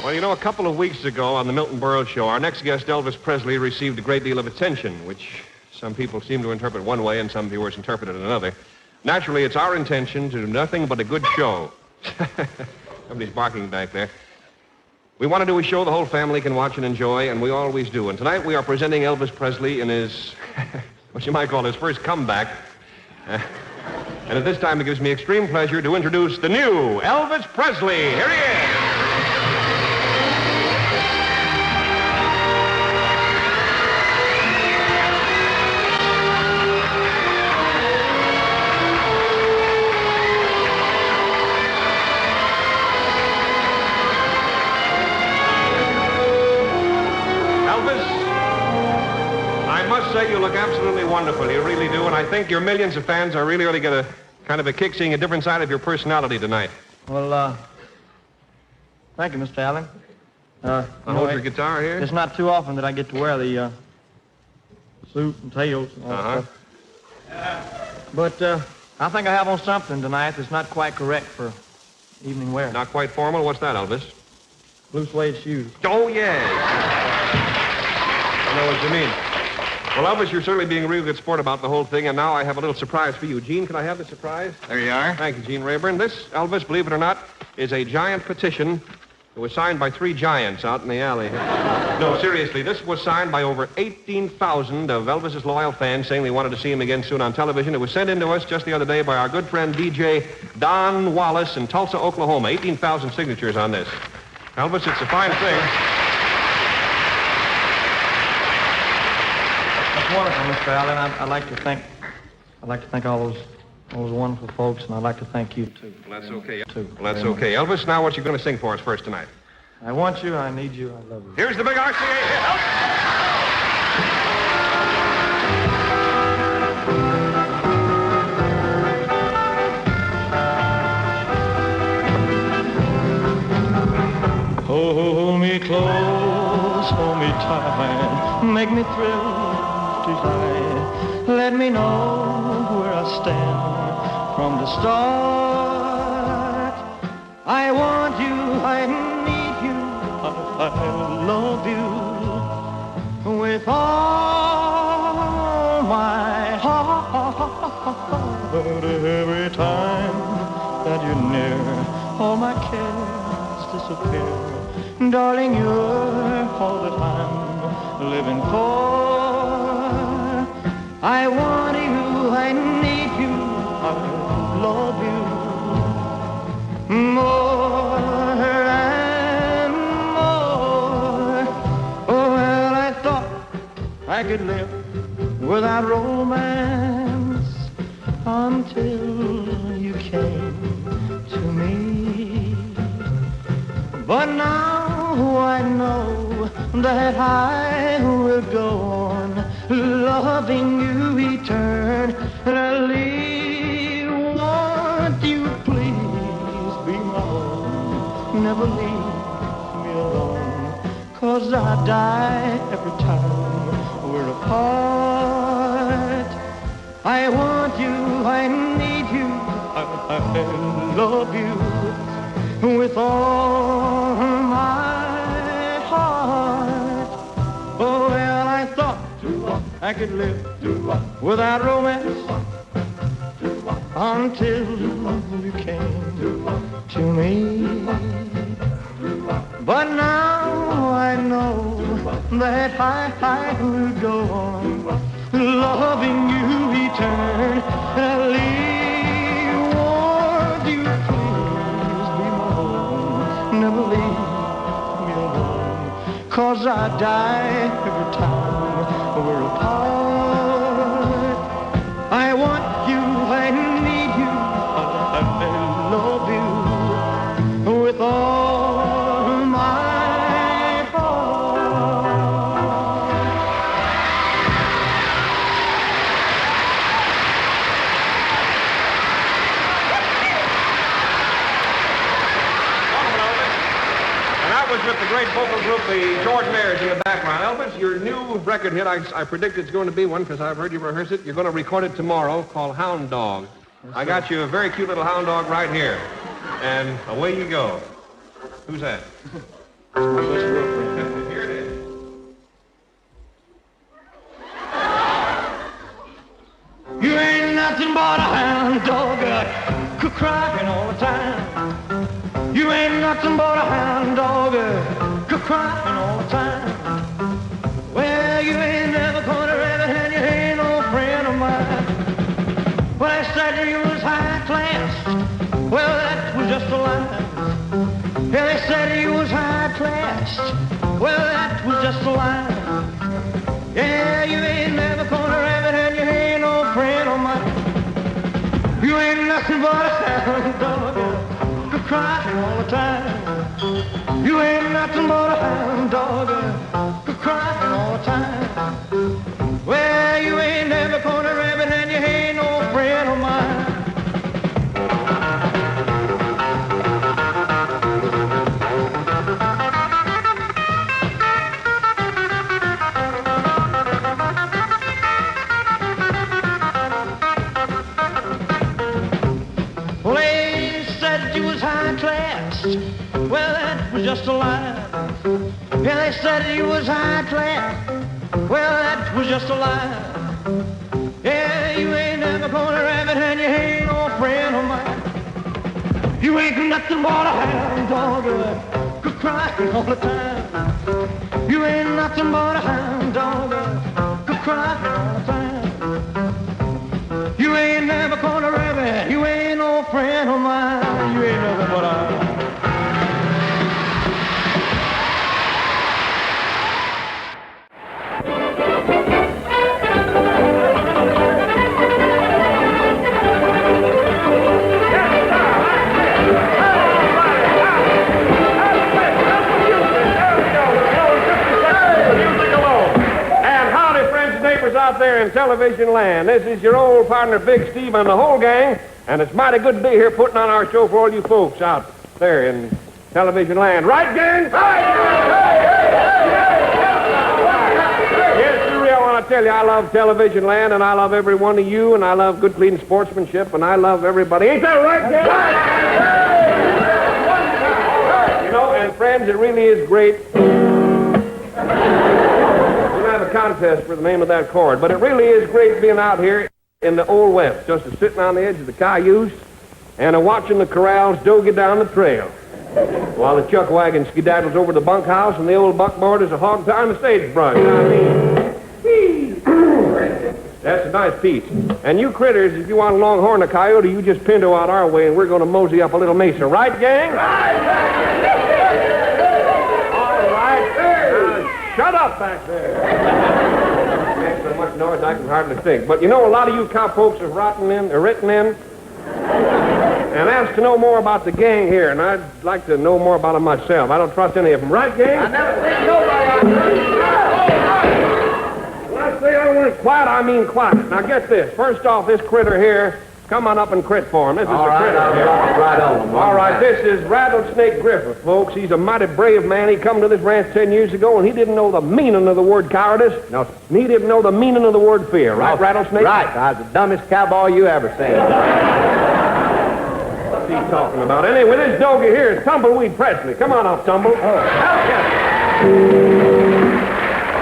Well, you know, a couple of weeks ago on the Milton Berle Show, our next guest, Elvis Presley, received a great deal of attention, which some people seem to interpret one way and some viewers interpret it another. Naturally, it's our intention to do nothing but a good show. Somebody's barking back there. We want to do a show the whole family can watch and enjoy, and we always do. And tonight we are presenting Elvis Presley in his, what you might call his first comeback. And at this time, it gives me extreme pleasure to introduce the new Elvis Presley. Here he is. Say you look absolutely wonderful. You really do. And I think your millions of fans are really going to get a kind of a kick seeing a different side of your personality tonight. Well, thank you, Mr. Allen. Hold your guitar here. It's not too often that I get to wear the suit and tails and all that stuff. But I think I have on something tonight that's not quite correct for evening wear. Not quite formal? What's that, Elvis? Blue suede shoes. Oh, yes. I know what you mean. Well, Elvis, you're certainly being a real good sport about the whole thing, and now I have a little surprise for you. Gene, can I have the surprise? There you are. Thank you, Gene Rayburn. This, Elvis, believe it or not, is a giant petition. It was signed by 3 giants out in the alley. No, seriously, this was signed by over 18,000 of Elvis's loyal fans saying they wanted to see him again soon on television. It was sent in to us just the other day by our good friend DJ Don Wallace in Tulsa, Oklahoma. 18,000 signatures on this. Elvis, it's a fine thing. Wonderful, Mr. Allen. I'd like to thank all those wonderful folks, and I'd like to thank you too. Well, that's okay. Well, that's okay. Elvis, now what you going to sing for us first tonight? I want you, I need you, I love you. Here's the big RCA hit. Hold me close, hold me tight, make me thrill. Let me know where I stand from the start. I want you, I need you, I love you with all my heart. Every time that you're near, all my cares disappear. Darling, you're all that I'm living for. I want you, I need you, I love you more and more. Oh, well, I thought I could live without romance until you came to me. But now I know that I will go on loving you eternally. Won't you please be my own? Never leave me alone, 'cause I die every time we're apart. I want you, I need you, I love you with all my heart. Oh, well, I thought I could live without romance until you came to me. But now I know that I will go on loving you eternally. Won't you please be my own? Never leave me alone, 'cause I die every time we're apart. I want you, I need you, I love you with all my heart. And that was with the great vocal group, the Jordanaires, in the background. Elvis, your new record hit, I predict it's going to be one because I've heard you rehearse it. You're going to record it tomorrow, called Hound Dog. I got you a very cute little hound dog right here. And away you go. Who's that? That's my best girlfriend. Here it is. You ain't nothing but a hound dog, crying all the time. You ain't nothing but a hound dog, crying all the time. Well, you ain't never gonna rabbit and you ain't no friend of mine. Well, I said you was high class, well, that was just a lie. Yeah, they said you was high class, well, that was just a lie. Yeah, you ain't never gonna rabbit and you ain't no friend of mine. You ain't nothing but a hound dog, crying all the time. You ain't nothing but a hound dog, crying all the time. Well, you ain't never gonna rabbit and you ain't no friend of mine. Well, that was just a lie. Yeah, they said you was high class. Well, that was just a lie. Yeah, you ain't never gonna rabbit and you ain't no friend of mine. You ain't nothing but a hound dog, crying all the time. You ain't nothing but a hound dog, crying all the time. You ain't never gonna rabbit, you ain't no friend of mine. You ain't nothing but a out there in television land. This is your old partner, Big Steve, and the whole gang, and it's mighty good to be here putting on our show for all you folks out there in television land. Right, gang? Right! Yes, Suri, I want to tell you, I love television land, and I love every one of you, and I love good, clean sportsmanship, and I love everybody. Ain't that right, gang? Right! You know, and friends, it really is great. A contest for the name of that chord, but it really is great being out here in the Old West, just sitting on the edge of the cayuse and watching the corrals dogie down the trail while the chuck wagon skedaddles over the bunkhouse and the old buckboard is a hog tying the sagebrush. I mean, that's a nice piece. And you critters, if you want a longhorn or coyote, you just pinto out our way and we're going to mosey up a little mesa. Right, gang? Right! All right. Shut up back there. Makes so much noise I can hardly think. But you know, a lot of you cowpokes have written in and asked to know more about the gang here, and I'd like to know more about them myself. I don't trust any of them. Right, gang? I never think nobody. When I say I want it quiet, I mean quiet. Now get this. First off, this critter here, come on up and crit for him. This is a critter here. Right on. All right, this is Rattlesnake Griffith, folks. He's a mighty brave man. He come to this ranch 10 years ago, and he didn't know the meaning of the word cowardice. No, sir. He didn't know the meaning of the word fear. Right, no, Rattlesnake? Right. I was the dumbest cowboy you ever seen. What's he talking about? Anyway, this doggy here is Tumbleweed Presley. Come on up, Tumble. Oh.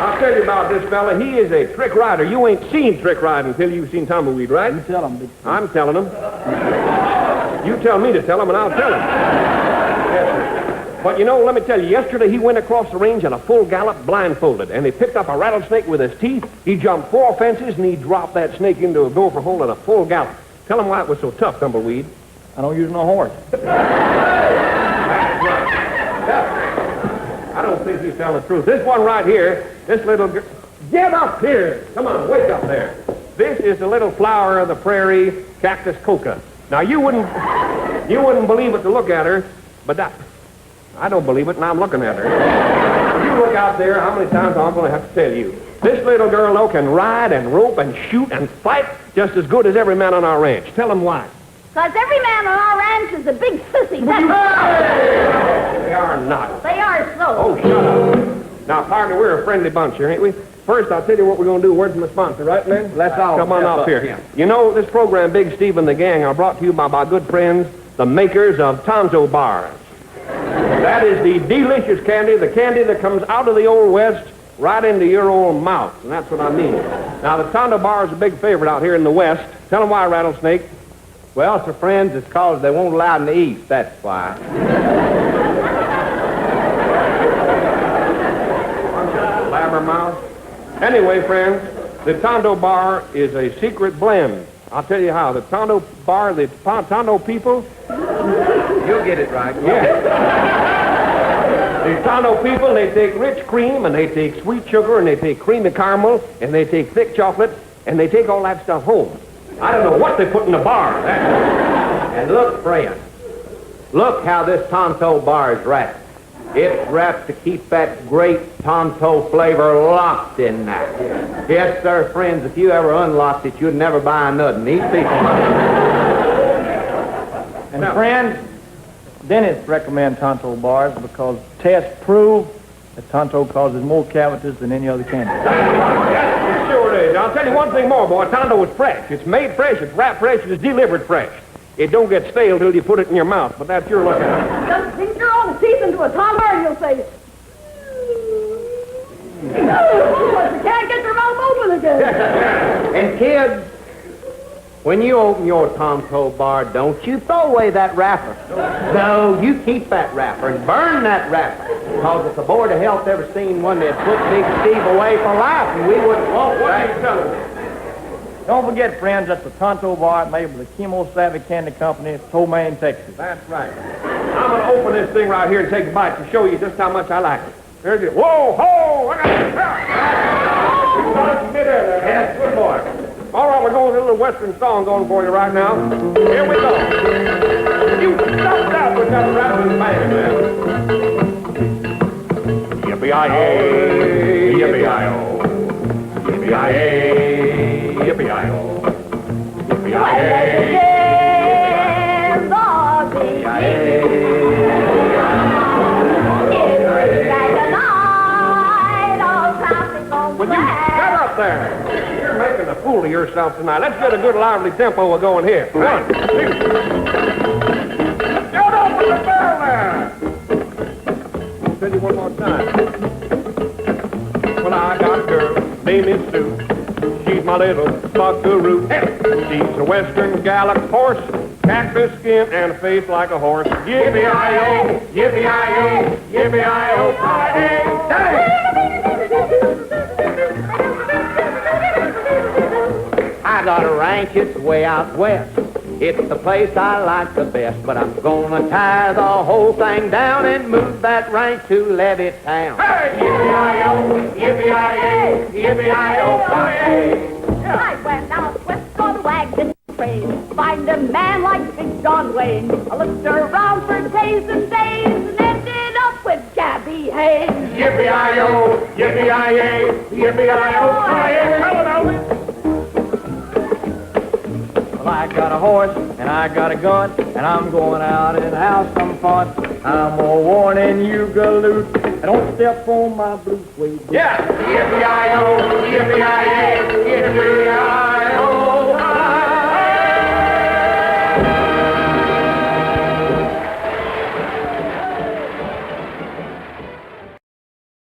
I'll tell you about this fella. He is a trick rider. You ain't seen trick riding until you've seen Tumbleweed, right? You tell him. I'm telling him. You tell me to tell him, and I'll tell him. Yes, sir. But you know, let me tell you, yesterday he went across the range at a full gallop blindfolded, and he picked up a rattlesnake with his teeth. He jumped 4 fences, and he dropped that snake into a gopher hole at a full gallop. Tell him why it was so tough, Tumbleweed. I don't use no horse. I don't think he's telling the truth. This one right here, this little girl... Get up here! Come on, wake up there. This is the little flower of the prairie, Cactus coca. Now, you wouldn't believe it to look at her, but I don't believe it, and I'm looking at her. You look out there, how many times I'm going to have to tell you. This little girl, though, can ride and rope and shoot and fight just as good as every man on our ranch. Tell him why. Because every man on our ranch is a big sissy. They are not. They are so. Oh, shut up. Now, partner, we're a friendly bunch here, ain't we? First, I'll tell you what we're going to do. Word from the sponsor, right, man? Let's all come on up here. Yeah. You know, this program, Big Steve and the Gang, are brought to you by my good friends, the makers of Tonzo bars. That is the delicious candy, the candy that comes out of the Old West right into your old mouth, and that's what I mean. Now, the Tonto Bar is a big favorite out here in the West. Tell them why, Rattlesnake. Well, sir, friends, it's cause they won't allow it in the East, that's why. Blabbermouth. Anyway, friends, the Tonto Bar is a secret blend. I'll tell you how. The Tonto Bar, the Tonto people... You'll get it right. Yeah. The Tonto people, they take rich cream, and they take sweet sugar, and they take creamy caramel, and they take thick chocolate, and they take all that stuff home. I don't know what they put in the bar. And look, friend, look how this Tonto Bar is wrapped. It's wrapped to keep that great Tonto flavor locked in there. Yes, sir, friends, if you ever unlocked it, you'd never buy nothing. These people... And Friends, dentists recommend Tonto bars because tests prove that Tonto causes more cavities than any other candy. Yes, it sure is. I'll tell you one thing more, boy. Tonto is fresh. It's made fresh, it's wrapped fresh, and it's delivered fresh. It don't get stale till you put it in your mouth, but that's your luck. Just sink your own teeth into a tumbler and you'll say, but you can't get your mouth open again. And kids, when you open your Tonto Bar, don't you throw away that wrapper. No, you keep that wrapper and burn that wrapper. Because if the Board of Health ever seen one, they'd put Big Steve away for life, and we wouldn't want What are you that. telling me? Don't forget, friends, that's the Tonto bar made by the Chemo Savvy Candy Company of Tomaine, Texas. That's right. I'm going to open this thing right here and take a bite to show you just how much I like it. There's it. Whoa, ho! I got it. Yes, good boy. All right, we're going with a little Western song going for you right now. Here we go. You stop it out with that rattling band, man. Yippee-yi-yay, yippee-yi-oh. Yippee-yi-yay, yippee-yi-oh. Yippee-yi-yay. Will you get up there? You're making a fool of yourself tonight. Let's get a good lively tempo we're going here. 1, 2. Don't open the bell there. I'll tell you one more time. Well, I got a girl, name is Sue. She's my little buckaroo. She's a Western Gallop horse, cactus skin and a face like a horse. Yippee-yi-oh, yippee-yi-oh, yippee-yi-oh, hey, I got a ranch, it's way out west. It's the place I like the best, but I'm gonna tie the whole thing down and move that ranch to Levittown. hey, yippee-yi-oh, yippee-yi-oh, yippee-yi-oh, hey. I went out west on a wagon train, find a man like Big John Wayne. I looked around for days and days and ended up with Gabby Hayes. Yippee-yi-oh, yippee-yi-yay, yippee-yi-oh, hey. Tell it, Elvis. Well, I got a horse and I got a gun and I'm going out and have some fun. I'm more warning you, galoot. Don't step on my blue suede boot. Yeah, yippee-yi-oh.